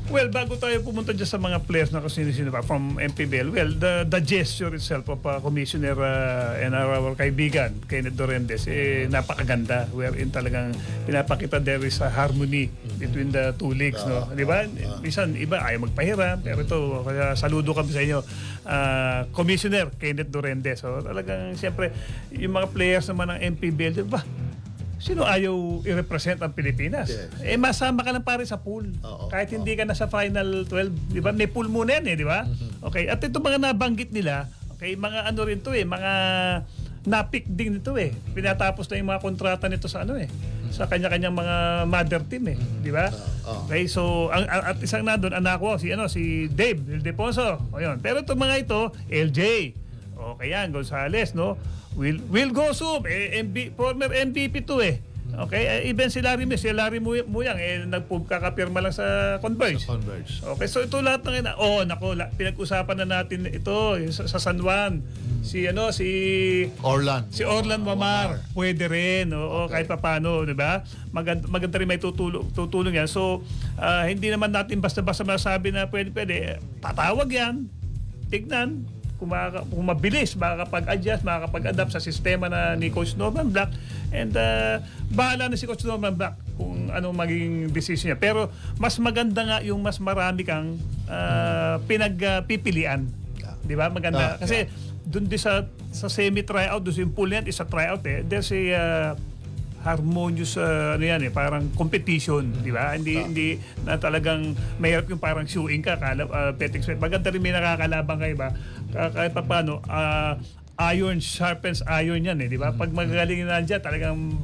Well, bago tayo pumunta dyan sa mga players na kung sino-sino pa from MPBL, well, the gesture itself of Commissioner and our kaibigan, Kenneth Dorendes, napakaganda. Wherein talagang pinapakita there is a harmony between the two leagues, no? Di ba? Minsan, iba ayaw magpahiram, pero ito, kaya saludo kami sa inyo, Commissioner Kenneth Dorendes. So, talagang, siyempre, yung mga players naman ng MPBL, di ba? Sino ayaw i-represent ang Pilipinas? Yes. Masama ka lang pare sa pool. Kahit hindi ka na sa final 12, di ba? May pool muna yan di ba? Okay, at ito mga nabanggit nila, okay, mga ano rin to mga napik din nito Pinatapos na yung mga kontrata nito sa sa kanya-kanyang mga mother team di ba? Okay, so at isang nandoon anak ko si Dave Ildefonso. Ayun. Pero itong mga ito, LJ. Okay yan, Gonzales, no? Will go soon. Former MVP to Okay, even si Larry Muyang nagkakapirma lang sa Converge. Okay, so ito lahat ng pinag-usapan na natin ito sa San Juan. Si Orlan Mamar. Pwede rin, kahit papaano, di ba? Maganda rin may tutulong yan. So, hindi naman natin basta-basta masabi na pwede. Tatawag yan. Tignan. Kung mabilis, makakapag-adjust, makakapag-adapt sa sistema na ni Coach Norman Black. And bahala na si Coach Norman Black kung anong magiging decision niya. Pero mas maganda nga yung mas marami kang pinagpipilian. Di ba? Maganda. Kasi doon din sa semi-tryout, doon yung pool net, isa tryout there's a harmonious parang competition, di ba? Hindi na talagang mahirap yung parang shooing ka, betting spread. Maganda rin may nakakalabang kayo ba? Kahit pa paano, iron sharpens iron yan di ba? Pag magaling na dyan, talagang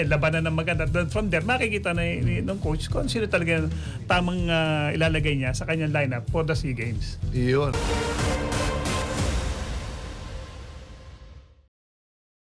labanan ng maganda. Then from there, makikita na ng coach kung sino talagang tamang ilalagay niya sa kanyang lineup for the SEA Games. Iyon.